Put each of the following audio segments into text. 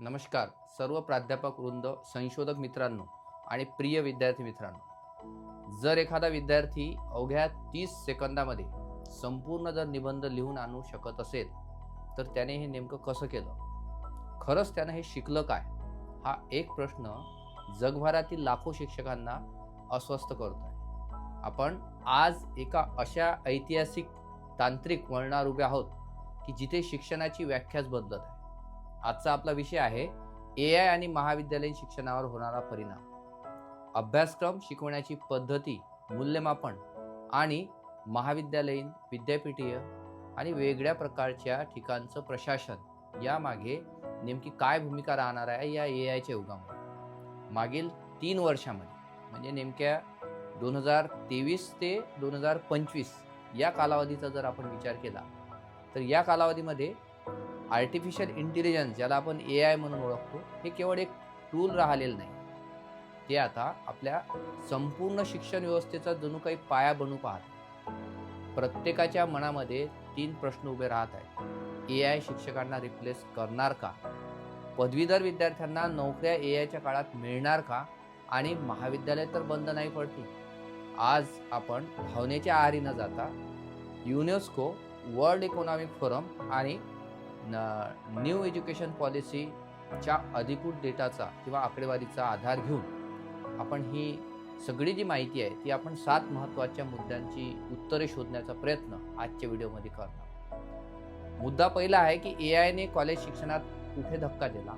नमस्कार सर्व प्राध्यापक वृंद, संशोधक मित्रांनो आणि प्रिय विद्यार्थी मित्रांनो. जर एखादा विद्यार्थी अवघ्या 30 सेकंदामध्ये संपूर्ण जर निबंध लिहून आणू शकत असेल तर त्याने हे नेमकं कसं केलं? खरंच त्यानं हे शिकलं काय? हा एक प्रश्न जगभरातील लाखो शिक्षकांना अस्वस्थ करतो आहे. आपण आज एका अशा ऐतिहासिक तांत्रिक वळणावर उभे आहोत की जिथे शिक्षणाची व्याख्याच बदलत आहे. आजचा आपला विषय आहे AI आणि महाविद्यालयीन शिक्षणावर होणारा परिणाम. अभ्यासक्रम, शिकवण्याची पद्धती, मूल्यमापन आणि महाविद्यालयीन, विद्यापीठीय आणि वेगळ्या प्रकारच्या ठिकाणचं प्रशासन यामागे नेमकी काय भूमिका राहणार आहे या AIच्या युगामध्ये. मागील 3 वर्षामध्ये म्हणजे नेमक्या 2023 ते 2025 या कालावधीचा जर आपण विचार केला तर या कालावधीमध्ये आर्टिफिशियल इंटेलिजन्स, ज्याला आपण AI म्हणून ओळखतो, हे केवळ एक टूल राहिलेलं नाही. ते आता आपल्या संपूर्ण शिक्षण व्यवस्थेचा जणू काही पाया बनू पाहत. प्रत्येकाच्या मनामध्ये 3 प्रश्न उभे राहत आहेत. AI शिक्षकांना रिप्लेस करणार का? पदवीधर विद्यार्थ्यांना नोकऱ्या AIच्या काळात मिळणार का? आणि महाविद्यालय तर बंद नाही पडतील. आज आपण भावनेच्या आहारी न जाता युनेस्को, वर्ल्ड इकॉनॉमिक फोरम आणि न्यू एज्युकेशन पॉलिसीच्या अधिकृत डेटाचा किंवा आकडेवारीचा आधार घेऊन आपण ही सगळी जी माहिती आहे ती आपण 7 महत्त्वाच्या मुद्द्यांची उत्तरे शोधण्याचा प्रयत्न आजच्या व्हिडिओमध्ये करणार. मुद्दा पहिला आहे की AIने कॉलेज शिक्षणात कुठे धक्का दिला.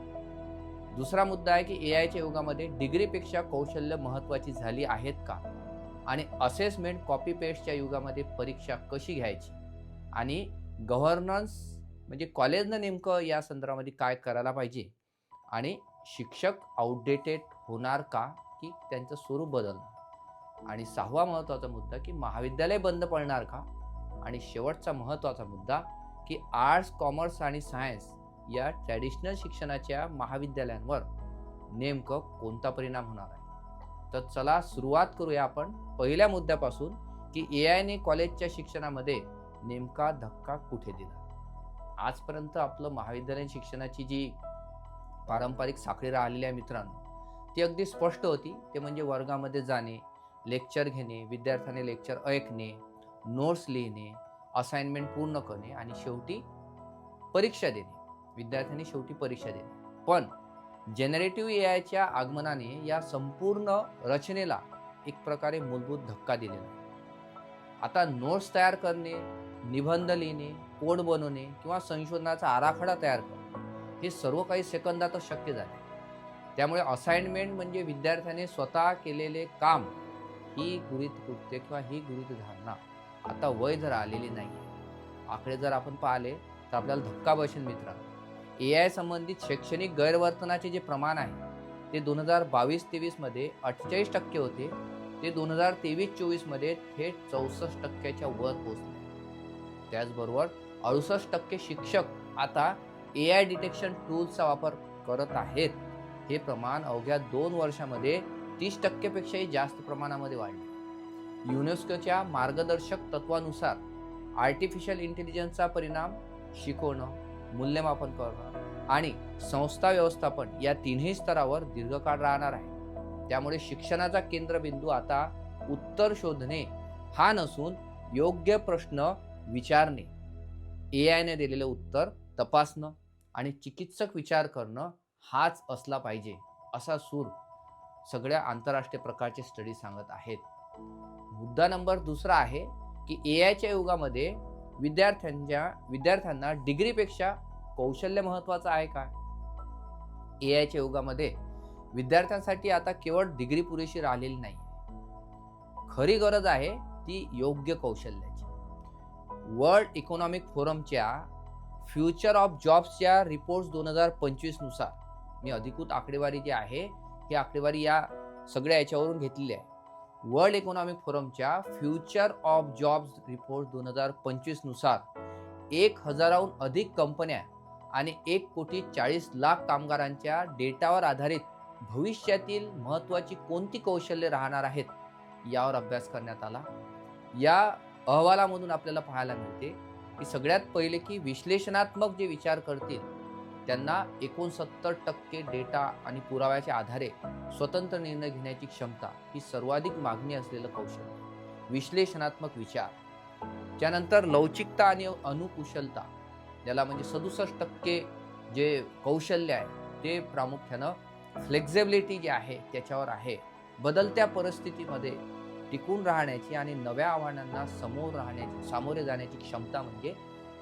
दुसरा मुद्दा आहे की AIच्या युगामध्ये डिग्रीपेक्षा कौशल्य महत्त्वाची झाली आहेत का? आणि असेसमेंट कॉपी पेस्टच्या युगामध्ये परीक्षा कशी घ्यायची? आणि गव्हर्नन्स म्हणजे कॉलेजनं नेमकं या संदर्भामध्ये काय करायला पाहिजे? आणि शिक्षक आउटडेटेड होणार का की त्यांचं स्वरूप बदलणार? आणि 6वा महत्त्वाचा मुद्दा की महाविद्यालय बंद पडणार का? आणि शेवटचा महत्त्वाचा मुद्दा की आर्ट्स, कॉमर्स आणि सायन्स या ट्रॅडिशनल शिक्षणाच्या महाविद्यालयांवर नेमकं कोणता परिणाम होणार आहे? तर चला सुरुवात करूया आपण पहिल्या मुद्द्यापासून की AIने कॉलेजच्या शिक्षणामध्ये नेमका धक्का कुठे दिला. आजपर्यंत आपलं महाविद्यालयीन शिक्षणाची जी पारंपरिक साखळी राहिलेली आहे मित्रांनो, ती अगदी स्पष्ट होती. ते म्हणजे वर्गामध्ये जाणे, लेक्चर घेणे, विद्यार्थ्याने लेक्चर ऐकणे, नोट्स लिहिणे, असाइनमेंट पूर्ण करणे आणि शेवटी परीक्षा देणे. विद्यार्थ्यांनी शेवटी परीक्षा देणे. पण जनरेटिव्ह AIच्या आगमनाने या संपूर्ण रचनेला एक प्रकारे मूलभूत धक्का दिलेला आहे. आता नोट्स तयार करणे, निबंध लिहिणे, कोड बनवणे किंवा संशोधनाचा आराखडा तयार करणे हे सर्व काही सेकंदातच शक्य झाले. त्यामुळे असाइनमेंट म्हणजे विद्यार्थ्याने स्वतः केलेले काम, ही गृहीत कृत्य किंवा ही गृहीत धारणा आता वैध राहिलेली नाही आहे. आकडे जर आपण पाहिले तर आपल्याला धक्का बसेल मित्रांनो. AI संबंधित शैक्षणिक गैरवर्तनाचे जे प्रमाण आहे ते 2022-23 मध्ये 48% होते. ते 2023-24 मध्ये थेट 64% वर पोहोचले. त्याचबरोबर 68% शिक्षक आता AI डिटेक्शन टूल्सचा वापर करत आहेत. हे प्रमाण अवघ्या 2 वर्षामध्ये 30% पेक्षाही जास्त प्रमाणामध्ये वाढले. युनेस्कोच्या मार्गदर्शक तत्वानुसार आर्टिफिशियल इंटेलिजन्सचा परिणाम शिकवणं, मूल्यमापन करणं आणि संस्था व्यवस्थापन या 3ही स्तरावर दीर्घकाळ राहणार आहे. त्यामुळे शिक्षणाचा केंद्रबिंदू आता उत्तर शोधणे हा नसून योग्य प्रश्न विचारणे, AIने दिलेलं उत्तर तपासणं आणि चिकित्सक विचार करणं हाच असला पाहिजे, असा सूर सगळ्या आंतरराष्ट्रीय प्रकारचे स्टडी सांगत आहेत. मुद्दा नंबर दुसरा आहे की AIच्या युगामध्ये विद्यार्थ्यांना डिग्रीपेक्षा कौशल्य महत्त्वाचं आहे का? AIच्या युगामध्ये विद्यार्थ्यांसाठी आता केवळ डिग्री पुरेशी राहिलेली नाही. खरी गरज आहे ती योग्य कौशल्याची. वर्ल्ड इकॉनॉमिक फोरमच्या फ्युचर ऑफ जॉब्सच्या रिपोर्ट्स 2025 नुसार, मी अधिकृत आकडेवारी जी आहे ही आकडेवारी या सगळ्या याच्यावरून घेतलेली आहे. वर्ल्ड इकॉनॉमिक फोरमच्या फ्युचर ऑफ जॉब्स रिपोर्ट 2025 नुसार 1000हून अधिक कंपन्या आणि 1,40,00,000 कामगारांच्या डेटावर आधारित भविष्यातील महत्त्वाची कोणती कौशल्ये राहणार आहेत यावर अभ्यास करण्यात आला. या अहवालामधून आपल्याला पाहायला मिळते की सगळ्यात पहिले की विश्लेषणात्मक जे विचार करतील त्यांना 69% डेटा आणि पुराव्याच्या आधारे स्वतंत्र निर्णय घेण्याची क्षमता ही सर्वाधिक मागणी असलेलं कौशल्य. विश्लेषणात्मक विचार, त्यानंतर लवचिकता आणि अनुकुशलता, ज्याला म्हणजे 67% जे कौशल्य आहे ते प्रामुख्यानं फ्लेक्झिबिलिटी जे आहे त्याच्यावर आहे. बदलत्या परिस्थितीमध्ये टिकून राहण्याची आणि नव्या आव्हानांना सामोरे जाण्याची क्षमता म्हणजे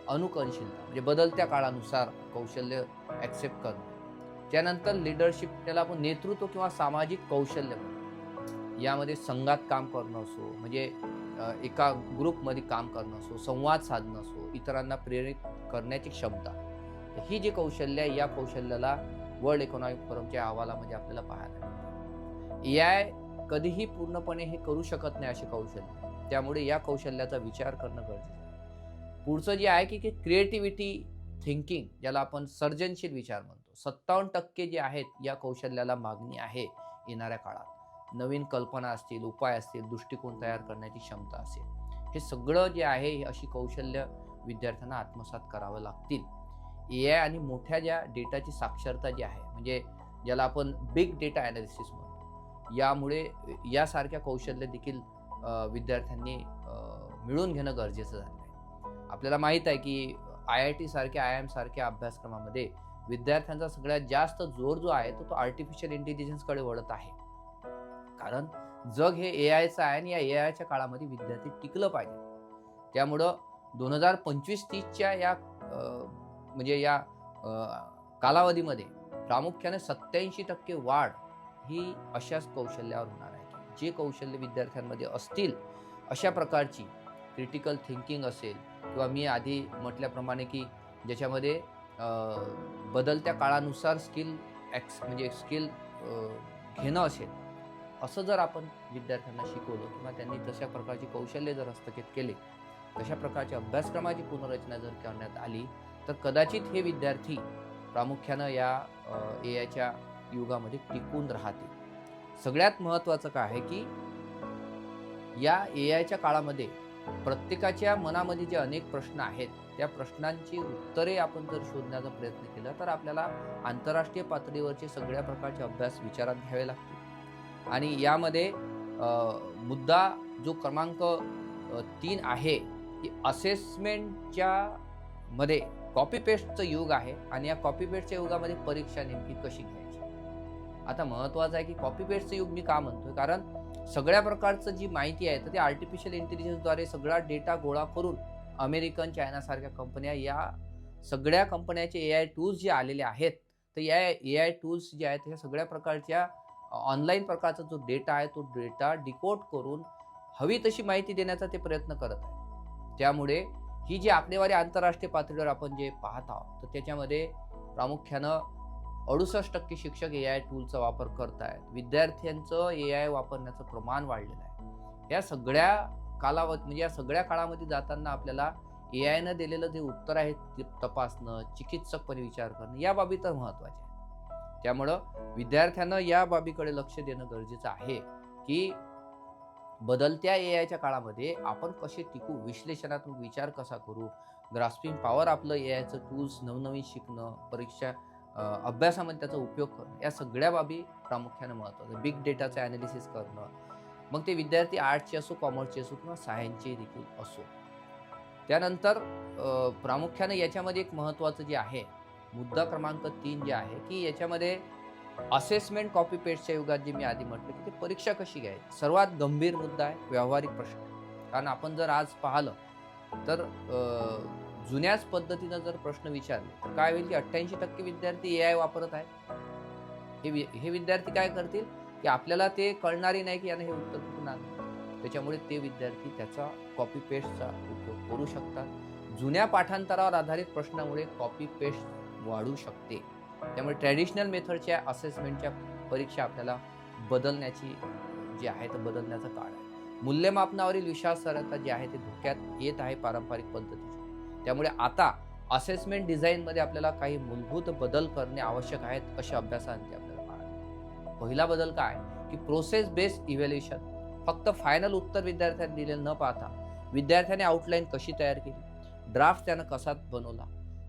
अनुकूलशीलता, म्हणजे बदलत्या काळानुसार कौशल्य ॲक्सेप्ट करणं. त्यानंतर लिडरशिप, त्याला आपण नेतृत्व किंवा सामाजिक कौशल्य म्हणतो. यामध्ये संघात काम करणं असो, म्हणजे एका ग्रुपमध्ये काम करणं असो, संवाद साधणं असो, इतरांना प्रेरित करण्याची क्षमता, ही जी कौशल्य आहे या कौशल्याला वर्ल्ड इकॉनॉमिक फोरमच्या अहवालामध्ये आपल्याला पाहायला मिळते. AI कधीही पूर्णपणे हे करू शकत नाही असे कौशल्य, त्यामुळे या कौशल्याचा विचार करणं गरजेचं आहे. पुढचं जे आहे की क्रिएटिव्हिटी थिंकिंग, ज्याला आपण सर्जनशील विचार म्हणतो, 57% जे आहेत या कौशल्याला मागणी आहे येणाऱ्या काळात. नवीन कल्पना असतील, उपाय असतील, दृष्टिकोन तयार करण्याची क्षमता असेल, हे सगळं जे आहे हे अशी कौशल्य विद्यार्थ्यांना आत्मसात करावं लागतील. AI आणि मोठ्या ज्या डेटाची साक्षरता जी आहे, म्हणजे ज्याला आपण बिग डेटा ॲनालिसिस म्हणतो, यामुळे यासारख्या कौशल्य देखील विद्यार्थ्यांनी मिळवून घेणं गरजेचं झालं आहे. आपल्याला माहीत आहे की IIT सारख्या IIM सारख्या अभ्यासक्रमामध्ये विद्यार्थ्यांचा सगळ्यात जास्त जोर जो आहे तो आर्टिफिशियल इंटेलिजन्सकडे वळत आहे. कारण जग हे AIचं आहे आणि या AIच्या काळामध्ये विद्यार्थी टिकलं पाहिजे. त्यामुळं 2025-30च्या या म्हणजे या कालावधीमध्ये प्रामुख्याने 87% वाढ ही अशाच कौशल्यावर होणार आहे. जे कौशल्य विद्यार्थ्यांमध्ये असतील, अशा प्रकारची क्रिटिकल थिंकिंग असेल किंवा मी आधी म्हटल्याप्रमाणे की ज्याच्यामध्ये बदलत्या काळानुसार स्किल घेणं असेल, असं जर आपण विद्यार्थ्यांना शिकवलं किंवा त्यांनी तशा प्रकारची कौशल्य जर हस्तगत केले, तशा प्रकारच्या अभ्यासक्रमाची पुनर्रचना जर करण्यात आली, तर कदाचित हे विद्यार्थी प्रामुख्यानं या AIच्या युगामध्ये टिकून राहतील. सगळ्यात महत्त्वाचं काय आहे की या AIच्या काळामध्ये प्रत्येकाच्या मनामध्ये जे अनेक प्रश्न आहेत, त्या प्रश्नांची उत्तरे आपण जर शोधण्याचा प्रयत्न केला तर आपल्याला आंतरराष्ट्रीय पातळीवरचे सगळ्या प्रकारचे अभ्यास विचारात घ्यावे लागतील. आणि यामध्ये मुद्दा जो क्रमांक 3 आहे की असेसमेंटच्या मध्ये कॉपी पेस्टचं युग आहे आणि या कॉपी पेस्टच्या युगामध्ये परीक्षा नेमकी कशी घ्यायची. आता महत्त्वाचं आहे की कॉपी पेस्टचं युग मी का म्हणतोय, कारण सगळ्या प्रकारचं जी माहिती आहे तर ते आर्टिफिशियल इंटेलिजन्सद्वारे सगळा डेटा गोळा करून अमेरिकन, चायनासारख्या कंपन्या, या सगळ्या कंपन्याचे AI टूल्स जे आलेले आहेत, तर या AI टूल्स जे आहेत ह्या सगळ्या प्रकारच्या ऑनलाईन प्रकारचा जो डेटा आहे तो डेटा डिकोड करून हवी तशी माहिती देण्याचा ते प्रयत्न करत आहे. त्यामुळे ही जी आकडेवारी आंतरराष्ट्रीय पातळीवर आपण जे पाहत आहोत, तर त्याच्यामध्ये प्रामुख्यानं 68% शिक्षक AI टूलचा वापर करत आहेत. विद्यार्थ्यांचं AI वापरण्याचं प्रमाण वाढलेलं आहे. या सगळ्या म्हणजे या सगळ्या काळामध्ये जाताना आपल्याला AIनं दिलेलं जे उत्तर आहे ते तपासणं, चिकित्सकपणे विचार करणं, या बाबी तर महत्त्वाच्या आहेत. त्यामुळं विद्यार्थ्यांना या बाबीकडे लक्ष देणं गरजेचं आहे की बदलत्या AIच्या काळामध्ये आपण कसे टिकू, विश्लेषणात्मक विचार कसा करू, ग्रास्पिंग पॉवर आपलं AIचं टूल्स नवनवीन शिकणं, परीक्षा अभ्यासामध्ये त्याचा उपयोग करणं, या सगळ्या बाबी प्रामुख्याने महत्त्वाचं. बिग डेटाचं ॲनालिसिस करणं, मग ते विद्यार्थी आर्ट्सचे असो, कॉमर्सचे असो किंवा सायन्सचे देखील असो. त्यानंतर प्रामुख्याने याच्यामध्ये एक महत्त्वाचं जे आहे मुद्दा क्रमांक 3 जे आहे की याच्यामध्ये असेसमेंट कॉपी पेस्टच्या युगात जे मी आधी म्हटलं की ते परीक्षा कशी घ्यायची, सर्वात गंभीर मुद्दा आहे, व्यावहारिक प्रश्न. कारण आपण जर आज पाहिलं तर जुन्याच पद्धतीनं जर प्रश्न विचारले तर काय होईल की 88% विद्यार्थी AI वापरत आहेत. हे विद्यार्थी काय करतील की आपल्याला ते कळणारही नाही की यानं हे उत्तर कुठून आलं. त्याच्यामुळे ते विद्यार्थी त्याचा कॉपी पेस्टचा उपयोग करू शकतात. जुन्या पाठांतरावर आधारित प्रश्नामुळे कॉपी पेस्ट वाढू शकते. त्यामुळे ट्रॅडिशनल मेथडच्या असेसमेंटच्या परीक्षा आपल्याला बदलण्याची जी आहे तर बदलण्याचा काळ आहे. मूल्यमापनावरील विश्वासार्हता जी आहे ते धोक्यात येत आहे पारंपरिक पद्धतीची. त्यामुळे आता असेसमेंट डिझाईनमध्ये आपल्याला काही मूलभूत बदल करणे आवश्यक आहेत, अशा अभ्यासांचे आपल्याला पाहायला. पहिला बदल काय की प्रोसेस बेस्ड इव्हॅल्युएशन. फक्त फायनल उत्तर विद्यार्थ्यांनी दिलेलं न पाहता विद्यार्थ्याने आउटलाईन कशी तयार केली, ड्राफ्ट त्यानं कसा बनवला,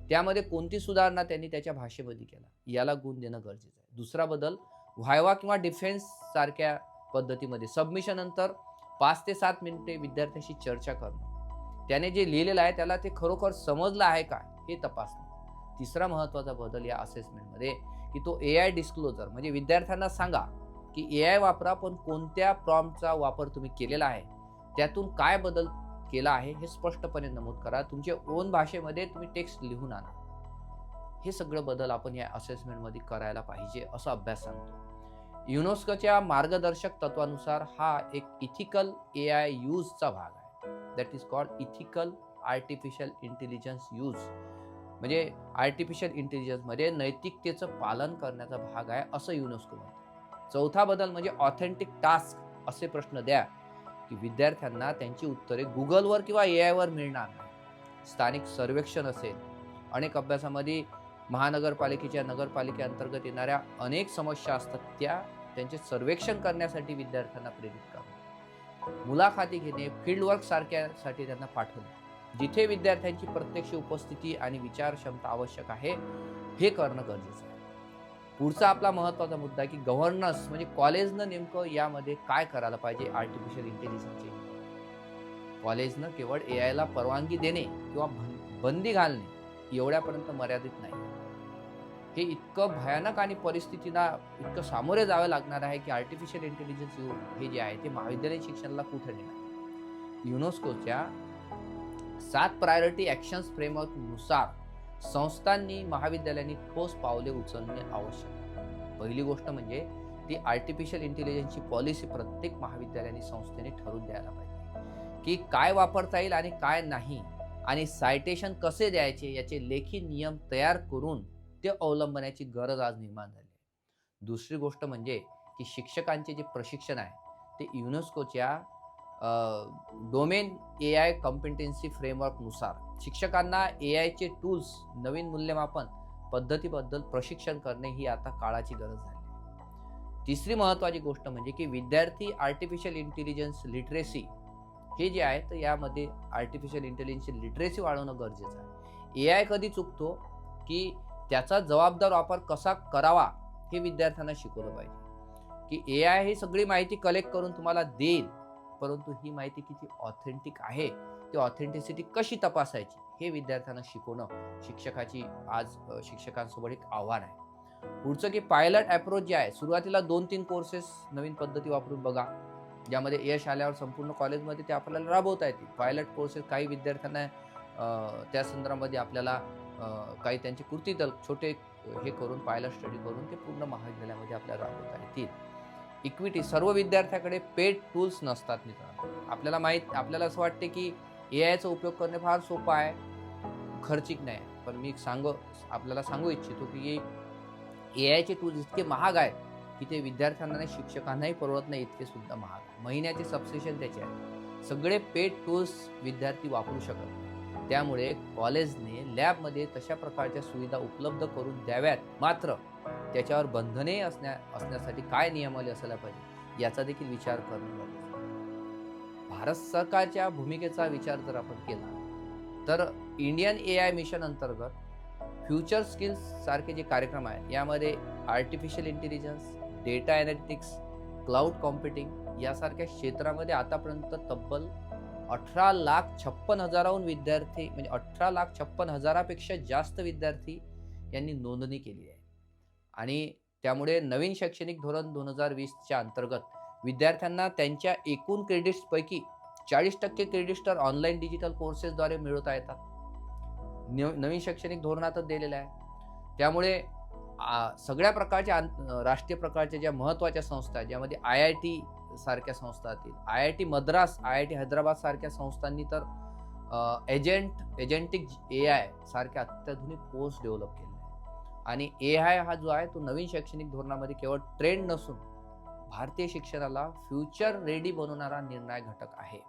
त्यामध्ये कोणती सुधारणा त्यांनी त्याच्या भाषेमध्ये केला, याला गुण देणं गरजेचं आहे. दुसरा बदल, व्हायवा किंवा डिफेन्स सारख्या पद्धतीमध्ये सबमिशन नंतर 5 ते 7 मिनिटे विद्यार्थ्यांशी चर्चा करणं. त्याने जे लिहिलेलं आहे त्याला ते खरोखर समजलं आहे का हे तपासणं. तिसरा महत्त्वाचा बदल या असेसमेंटमध्ये की तो AI डिस्क्लोजर, म्हणजे विद्यार्थ्यांना सांगा की AI वापरा, पण कोणत्या प्रॉम्प्टचा वापर तुम्ही केलेला आहे, त्यातून काय बदल केला आहे हे स्पष्टपणे नमूद करा. तुमच्या ओन भाषेमध्ये तुम्ही टेक्स्ट लिहून आणा. हे सगळं बदल आपण या असेसमेंटमध्ये करायला पाहिजे असं अभ्यास सांगतो. युनेस्कोच्या मार्गदर्शक तत्वानुसार हा एक इथिकल AI यूजचा भाग आहे. That is called ethical artificial intelligence use. म्हणजे आर्टिफिशियल इंटेलिजन्समध्ये नैतिकतेचं पालन करण्याचा भाग आहे असं युनेस्को म्हणते. चौथा बदल म्हणजे ऑथेंटिक टास्क. असे प्रश्न द्या की विद्यार्थ्यांना त्यांची उत्तरे गुगलवर किंवा AI वर मिळणार नाही. स्थानिक सर्वेक्षण असेल. अनेक अभ्यासामध्ये महानगरपालिकेच्या नगरपालिकेअंतर्गत येणाऱ्या अनेक समस्या असतात, त्यांचे सर्वेक्षण करण्यासाठी विद्यार्थ्यांना प्रेरित करणे. मुलाखती घेणे, फील्डवर्क सारख्यासाठी त्यांना पाठवणे. जिथे विद्यार्थ्यांची प्रत्यक्ष उपस्थिती आणि विचार क्षमता आवश्यक आहे, हे करणं गरजेचं आहे. पुढचा आपला महत्त्वाचा मुद्दा आहे की गव्हर्नन्स, म्हणजे कॉलेजनं नेमकं यामध्ये काय करायला पाहिजे आर्टिफिशियल इंटेलिजन्सचे. कॉलेजनं केवळ AI ला परवानगी देणे किंवा बंदी घालणे एवढ्यापर्यंत मर्यादित नाही. हे इतकं भयानक आणि परिस्थितीला इतकं सामोरे जावं लागणार आहे की आर्टिफिशियल इंटेलिजन्स हे जे आहे ते महाविद्यालयीन शिक्षणाला कुठे नेणार. युनेस्कोच्या 7 प्रायोरिटी ॲक्शन्स फ्रेमवर्कनुसार संस्थांनी, महाविद्यालयांनी ठोस पावले उचलणे आवश्यक आहे. पहिली गोष्ट म्हणजे ती आर्टिफिशियल इंटेलिजन्सची पॉलिसी प्रत्येक महाविद्यालयाने, संस्थेने ठरवून द्यायला पाहिजे की काय वापरता येईल आणि काय नाही, आणि सायटेशन कसे द्यायचे याचे लेखी नियम तयार करून ते अवलंबण्याची गरज आज निर्माण झाली आहे. दुसरी गोष्ट म्हणजे की शिक्षकांचे जे प्रशिक्षण आहे ते युनेस्कोच्या डोमेन AI कॉम्पिटन्सी फ्रेमवर्कनुसार शिक्षकांना AIचे टूल्स, नवीन मूल्यमापन पद्धतीबद्दल प्रशिक्षण करणे ही आता काळाची गरज झाली. तिसरी महत्त्वाची गोष्ट म्हणजे की विद्यार्थी आर्टिफिशियल इंटेलिजन्स लिटरेसी हे जे आहे तर यामध्ये आर्टिफिशियल इंटेलिजन्सची लिटरेसी वाढवणं गरजेचं आहे. AI कधी चुकतो की त्याचा जबाबदार वापर कसा करावा हे विद्यार्थ्यांना शिकवलं पाहिजे. की AI ही सगळी माहिती कलेक्ट करून तुम्हाला देईल, परंतु ही माहिती किती ऑथेंटिक आहे, ती ऑथेंटिसिटी कशी तपासायची हे विद्यार्थ्यांना शिकवणं शिक्षकांसमोर एक आव्हान आहे. पुढचं की पायलट अप्रोच जे आहे, सुरुवातीला 2-3 कोर्सेस नवीन पद्धती वापरून बघा, ज्यामध्ये यश आल्यावर संपूर्ण कॉलेजमध्ये ते आपल्याला राबवता येतील. पायलट कोर्सेस काही विद्यार्थ्यांना त्या संदर्भामध्ये आपल्याला काही त्यांचे कृतीदल छोटे हे करून, पायलट स्टडी करून ते पूर्ण महाविद्यालयामध्ये आपल्याला राबवता येतील. इक्विटी, सर्व विद्यार्थ्याकडे पेड टूल्स नसतात मित्रांनो. आपल्याला असं वाटते की AIचा उपयोग करणे फार सोपं आहे, खर्चिक नाही. पण मी आपल्याला सांगू इच्छितो की AIचे टूल्स इतके महाग आहेत की ते विद्यार्थ्यांना नाही, शिक्षकांनाही परवडत नाही, इतके सुद्धा महाग. महिन्याचे सबस्क्रिप्शन त्याचे आहे. सगळे पेड टूल्स विद्यार्थी वापरू शकत नाही. त्यामुळे कॉलेजने लॅबमध्ये तशा प्रकारच्या सुविधा उपलब्ध करून द्याव्यात. मात्र त्याच्यावर बंधने असण्यासाठी काय नियमावली असायला पाहिजे याचा देखील विचार करणं गरजेचं आहे. भारत सरकारच्या भूमिकेचा विचार जर आपण केला तर इंडियन AI मिशन अंतर्गत फ्युचर स्किल्स सारखे जे कार्यक्रम आहेत यामध्ये artificial intelligence, data analytics, cloud computing यासारख्या क्षेत्रामध्ये आतापर्यंत तब्बल 18,56,000 विद्यार्थी, म्हणजे 18,56,000पेक्षा जास्त विद्यार्थी यांनी नोंदणी केली आहे. आणि त्यामुळे नवीन शैक्षणिक धोरण 2020च्या अंतर्गत विद्यार्थ्यांना त्यांच्या एकूण क्रेडिट्सपैकी 40% क्रेडिट्स तर ऑनलाईन डिजिटल कोर्सेसद्वारे मिळवता येतात. नवीन शैक्षणिक धोरणातच दिलेलं आहे. त्यामुळे सगळ्या प्रकारच्या राष्ट्रीय प्रकारच्या ज्या महत्त्वाच्या संस्था, ज्यामध्ये IIT सारख्या संस्था असतील, IIT मद्रास, IIT हैदराबाद सारख्या संस्थांनी तर एजंटिक AI सारख्या अत्याधुनिक कोर्स डेव्हलप केले. आणि AI हा जो आहे तो नवीन शैक्षणिक धोरणामध्ये केवळ ट्रेंड नसून भारतीय शिक्षणाला फ्युचर रेडी बनवणारा निर्णायक घटक आहे.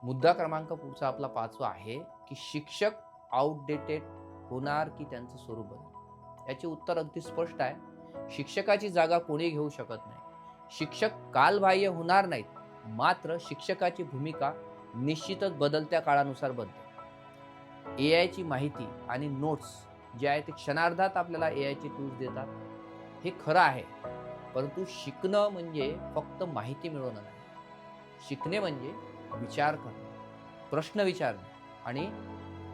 मुद्दा क्रमांक पुढचा आपला 5वा आहे की शिक्षक आउटडेटेड होणार की त्यांचं स्वरूप बदल. याचे उत्तर अगदी स्पष्ट आहे. शिक्षकाची जागा कोणी घेऊ शकत नाही. शिक्षक कालबाह्य होणार नाहीत, मात्र शिक्षकाची भूमिका निश्चितच बदलत्या काळानुसार बदलते. ए आयची माहिती आणि नोट्स जे आहे ते क्षणार्धात आपल्याला ए आयचे टूल्स देतात, हे खरं आहे. परंतु शिकणं म्हणजे फक्त माहिती मिळवणं नाही. शिकणे म्हणजे विचार करणे, प्रश्न विचारणे आणि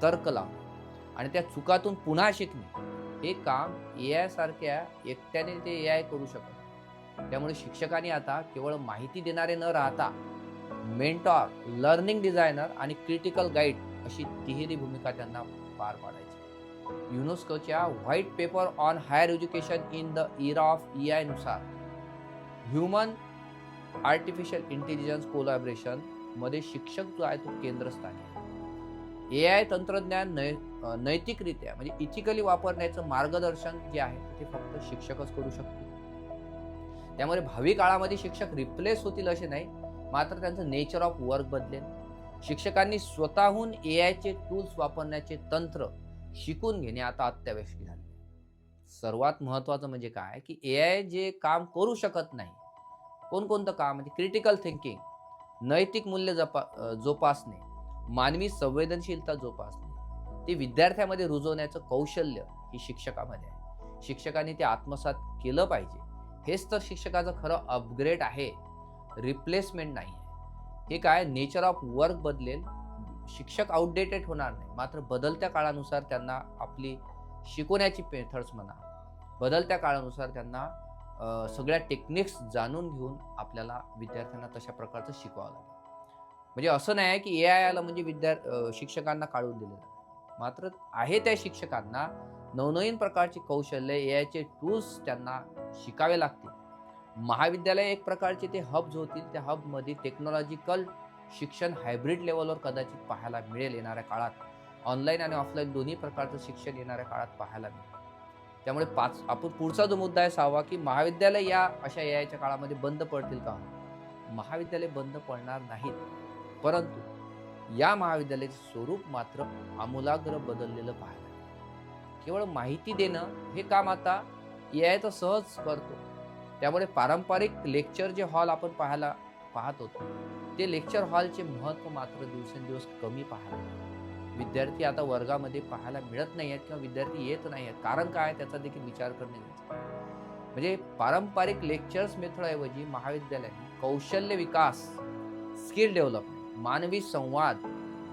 तर्क लावणे आणि त्या चुकातून पुन्हा शिकणे, हे काम ए आय सारख्या एकट्याने ते ए आय करू शकत. त्यामुळे शिक्षकांनी आता केवळ माहिती देणारे न राहता मेंटॉर, लर्निंग डिझायनर आणि क्रिटिकल गाईड अशी तिहेरी भूमिका त्यांना पार पाडायची. युनेस्कोच्या white paper on higher education in the era of A I नुसार ह्युमन आर्टिफिशियल इंटेलिजन्स कोलॅबरेशन मध्ये शिक्षक जो आहे तो केंद्रस्थानी आहे. ए आय तंत्रज्ञान नैतिकरित्या म्हणजे इथिकली वापरण्याचं मार्गदर्शन जे आहे ते फक्त शिक्षकच करू शकतील. त्यामुळे भावी काळामध्ये शिक्षक रिप्लेस होतील असे नाही, मात्र त्यांचं नेचर ऑफ वर्क बदलेल. शिक्षकांनी स्वतःहून ए आयचे टूल्स वापरण्याचे तंत्र शिकून घेणे आता अत्यावश्यक झाले. सर्वात महत्वाचं म्हणजे काय की ए आय जे काम करू शकत नाही, कोणकोणतं काम म्हणजे क्रिटिकल थिंकिंग, नैतिक मूल्य जोपासणे, मानवी संवेदनशीलता जोपासणे, ते विद्यार्थ्यामध्ये रुजवण्याचं कौशल्य ही शिक्षकामध्ये आहे. शिक्षकांनी ते आत्मसात केलं पाहिजे. हेच तर शिक्षकाचं खरं अपग्रेड आहे, रिप्लेसमेंट नाही आहे. हे काय नेचर ऑफ वर्क बदलेल. शिक्षक आउटडेटेड होणार नाही, मात्र बदलत्या काळानुसार त्यांना आपली शिकवण्याची मेथड्स म्हणा, बदलत्या काळानुसार त्यांना सगळ्या टेक्निक्स जाणून घेऊन आपल्याला विद्यार्थ्यांना तशा प्रकारचं शिकवावं लागेल. म्हणजे असं नाही आहे की ए आय आला म्हणजे शिक्षकांना काढून दिलेलं, मात्र आहे त्या शिक्षकांना नवनवीन प्रकारची कौशल्य, ए आयचे टूल्स त्यांना शिकावे लागतील. महाविद्यालय एक प्रकारचे ते हब्स होतील. त्या हबमध्ये टेक्नॉलॉजिकल शिक्षण हायब्रिड लेवलवर कदाचित पाहायला मिळेल येणाऱ्या काळात. ऑनलाईन आणि ऑफलाईन दोन्ही प्रकारचं शिक्षण येणाऱ्या काळात पाहायला मिळेल. त्यामुळे आपण पुढचा जो मुद्दा आहे 6वा की महाविद्यालय या अशा ए आयच्या काळामध्ये बंद पडतील का? महाविद्यालय बंद पडणार नाहीत, परंतु या महाविद्यालयाचे स्वरूप मात्र आमूलाग्र बदललेलं पाहायला. केवळ माहिती देणं हे काम आता ए आय तर सहज करतो. त्यामुळे पारंपरिक लेक्चर जे हॉल आपण पाहत होतो, ते लेक्चर हॉलचे महत्त्व मात्र दिवसेंदिवस कमी पाहायला मिळते. विद्यार्थी आता वर्गामध्ये पाहायला मिळत नाही आहेत किंवा विद्यार्थी येत नाही आहेत. कारण काय, त्याचा देखील विचार करणे गरजेचं. म्हणजे पारंपरिक लेक्चर्स मेथडऐवजी महाविद्यालयाने कौशल्य विकास, स्किल डेव्हलपमेंट, मानवी संवाद,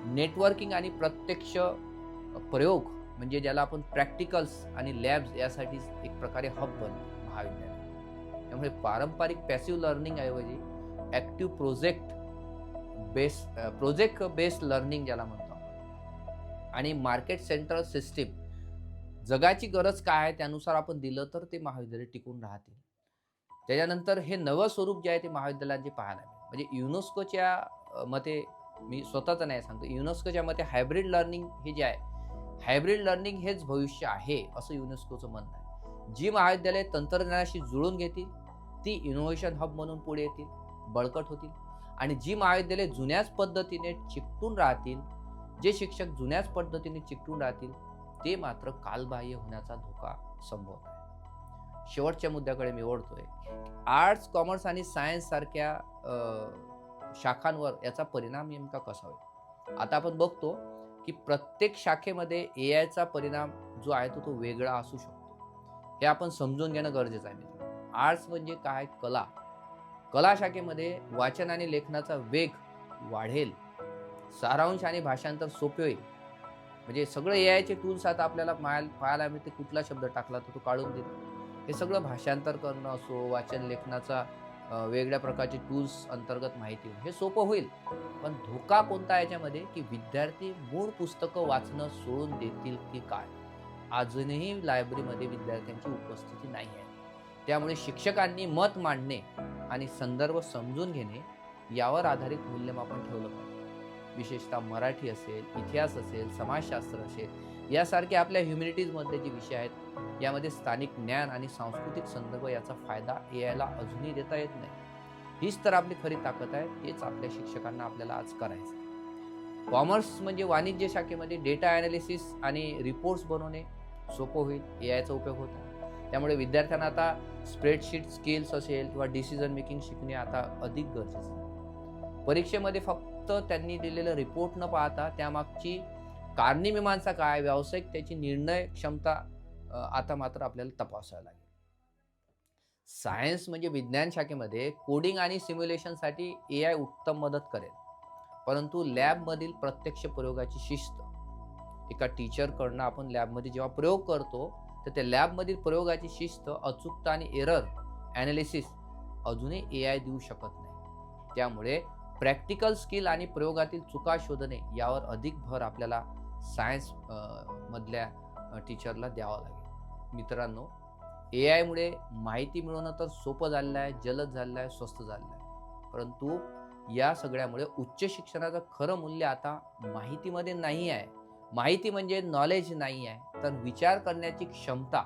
नेटवर्किंग आणि प्रत्यक्ष प्रयोग म्हणजे ज्याला आपण प्रॅक्टिकल्स आणि लॅब्स यासाठी एक प्रकारे हब बनतो महाविद्यालय. त्यामुळे पारंपरिक पॅसिव्ह लर्निंग ऐवजी ऍक्टिव्ह प्रोजेक्ट बेस्ड लर्निंग ज्याला म्हणतो आणि मार्केट सेंट्रल सिस्टीम, जगाची गरज काय आहे त्यानुसार आपण दिलं तर ते महाविद्यालय टिकून राहतील. त्याच्यानंतर हे नवं स्वरूप जे आहे ते महाविद्यालयांचे पाहायला मिळेल. म्हणजे युनेस्कोच्या मते, मी स्वतःच नाही सांगतो, युनेस्कोच्या मते हायब्रिड लर्निंग हे जे आहे, हायब्रिड लर्निंग हेच भविष्य आहे असं युनेस्कोचं म्हणणं आहे. जी महाविद्यालय तंत्रज्ञानाशी जुळून घेतील ती इनोव्हेशन हब म्हणून पुढे येतील, बळकट होतील. आणि जी महाविद्यालय जुन्याच पद्धतीने चिकटून राहतील, जे शिक्षक जुन्याच पद्धतीने चिकटून राहतील, ते मात्र कालबाह्य होण्याचा धोका संभवत आहे. शेवटच्या मुद्द्याकडे मी ओढतोय. आर्ट्स, कॉमर्स आणि सायन्स सारख्या शाखांवर याचा परिणाम नेमका कसा होईल? आता आपण बघतो की प्रत्येक शाखेमध्ये ए आयचा परिणाम जो आहे तो वेगळा असू शकतो. हे आपण समजून घेणं गरजेचं आहे. आर्ट्स म्हणजे काय? कला शाखेमध्ये वाचन आणि लेखनाचा वेग वाढेल, सारांश आणि भाषांतर सोपे होईल. म्हणजे सगळं ए आयचे टूल्स आता आपल्याला पाहायला मिळते. कुठला शब्द टाकला तर तो काढून देतो. हे सगळं भाषांतर करणं असो, वाचन लेखनाचा वेगळ्या प्रकारचे टूल्स अंतर्गत माहिती हे सोपं होईल. पण धोका कोणता याच्यामध्ये की विद्यार्थी मूळ पुस्तकं वाचणं सोडून देतील की काय? अजूनही लायब्ररीमध्ये विद्यार्थ्यांची उपस्थिती नाही आहे. त्यामुळे शिक्षकांनी मत मांडणे आणि संदर्भ समजून घेणे यावर आधारित मूल्यमापन ठेवलं पाहिजे. विशेषतः मराठी असेल, इतिहास असेल, समाजशास्त्र असेल, यासारखे आपल्या ह्युमॅनिटीजमधले जे विषय आहेत यामध्ये स्थानिक ज्ञान आणि सांस्कृतिक संदर्भ याचा फायदा ए आयला अजूनही देता येत नाही. हीच तर आपली खरी ताकद आहे. तेच आपल्या शिक्षकांना आपल्याला आज करायचं. कॉमर्स म्हणजे वाणिज्य शाखेमध्ये डेटा ॲनालिसिस आणि रिपोर्ट्स बनवणे सोपं होईल. ए आयचा उपयोग होता. त्यामुळे विद्यार्थ्यांना आता स्प्रेडशीट स्किल्स असेल किंवा डिसिजन मेकिंग शिकणे आता अधिक गरजेचं आहे. परीक्षेमध्ये फक्त त्यांनी दिलेलं रिपोर्ट न पाहता त्यामागची कारणीमीमांसा काय, व्यावसायिक त्याची निर्णय क्षमता आता मात्र आपल्याला तपासायला लागेल. सायन्स म्हणजे विज्ञान शाखेमध्ये कोडिंग आणि सिम्युलेशनसाठी एआय उत्तम मदत करेल. परंतु लॅबमधील प्रत्यक्ष प्रयोगाची शिस्त, एका टीचरकडनं आपण लॅबमध्ये जेव्हा प्रयोग करतो, तर त्या लॅबमधील प्रयोगाची शिस्त, अचूकता आणि एरर ॲनालिसिस अजूनही एआय देऊ शकत नाही. त्यामुळे प्रॅक्टिकल स्किल आणि प्रयोगातील चुका शोधणे यावर अधिक भर आपल्याला सायन्स मधल्या टीचरला द्यावा लागेल. मित्रांनो, एआयमुळे माहिती मिळवणं तर सोपं झालेलं आहे, जलद झालेलं आहे, स्वस्त झालेलं आहे. परंतु या सगळ्यामुळे उच्च शिक्षणाचं खरं मूल्य आता माहितीमध्ये नाही आहे. माहिती म्हणजे नॉलेज नाही आहे, तर विचार करण्याची क्षमता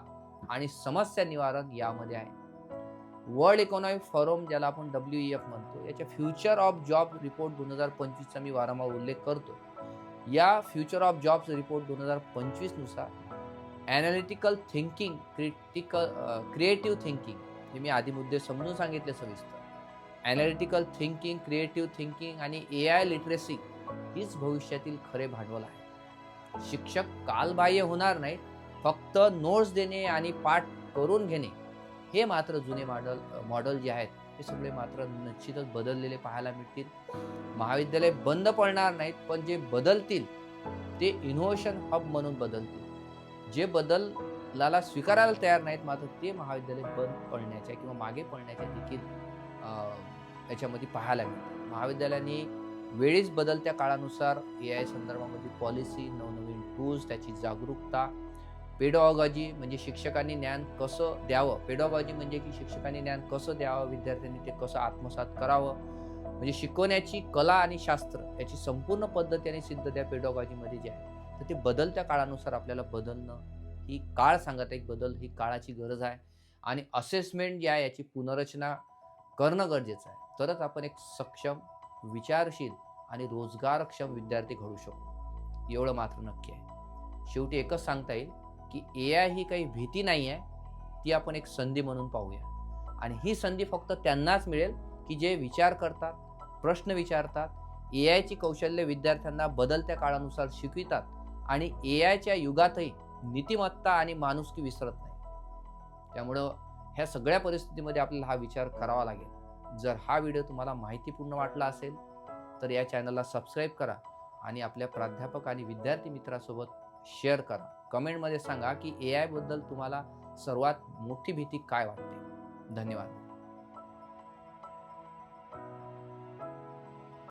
आणि समस्या निवारण यामध्ये आहे. वर्ल्ड इकॉनॉमिक फोरम, ज्याला आपण WEF म्हणतो, याच्या फ्युचर ऑफ जॉब रिपोर्ट 2025 चा मी वारंवार उल्लेख करतो. या फ्युचर ऑफ जॉब्स रिपोर्ट 2025 नुसार ॲनालिटिकल थिंकिंग, क्रिएटिव्ह थिंकिंग, हे मी आधी मुद्दे समजून सांगितले सविस्तर. ॲनालिटिकल थिंकिंग, क्रिएटिव्ह थिंकिंग आणि एआय लिटरेसी हीच भविष्यातील खरे भांडवल आहे. शिक्षक कालबाह्य होणार नाहीत, फक्त नोट्स देणे आणि पाठ करून घेणे हे मात्र जुने मॉडेल जे आहेत हे सगळे मात्र निश्चितच बदललेले पाहायला मिळतील. महाविद्यालय बंद पडणार नाहीत, पण जे बदलतील ते इनोव्हेशन हब म्हणून बदलतील. जे बदलाला स्वीकारायला तयार नाहीत, मात्र ते महाविद्यालय बंद पडण्याच्या किंवा मागे पडण्याच्या देखील याच्यामध्ये पाहायला मिळतं. महाविद्यालयांनी वेळीच बदलत्या काळानुसार एआय संदर्भामध्ये पॉलिसी, नवनवीन टूल्स, त्याची जागरूकता, पेडॉगॉजी म्हणजे शिक्षकांनी ज्ञान कसं द्यावं, पेडॉगॉजी म्हणजे की शिक्षकांनी ज्ञान कसं द्यावं, विद्यार्थ्यांनी ते कसं आत्मसात करावं, म्हणजे शिकवण्याची कला आणि शास्त्र याची संपूर्ण पद्धती आणि सिद्धता पेडॉगॉजीमध्ये जे आहे, तर ते बदलत्या काळानुसार आपल्याला बदलणं ही काळ सांगत आहे. बदल ही काळाची गरज आहे आणि असेसमेंट जी आहे याची पुनर्रचना करणं गरजेचं आहे. तरच आपण एक सक्षम, विचारशील आणि रोजगारक्षम विद्यार्थी घडू शकू, एवढं मात्र नक्की आहे. शेवटी एकच सांगता येईल की एआय ही काही भीती नाही आहे, ती आपण एक संधी म्हणून पाहूया. आणि ही संधी फक्त त्यांनाच मिळेल की जे विचार करतात, प्रश्न विचारतात, एआयची कौशल्य विद्यार्थ्यांना बदलत्या काळानुसार शिकवितात आणि एआयच्या युगातही नीतिमत्ता आणि माणुसकी विसरत नाही. त्यामुळं ह्या सगळ्या परिस्थितीमध्ये आपल्याला हा विचार करावा लागेल. जर हा व्हिडिओ तुम्हाला माहितीपूर्ण वाटला असेल तर या चॅनलला सबस्क्राईब करा आणि आपल्या प्राध्यापक आणि विद्यार्थी मित्रासोबत शेअर करा. कमेंटमध्ये सांगा की एआय बद्दल तुम्हाला सर्वात मोठी भीती काय वाटते. धन्यवाद.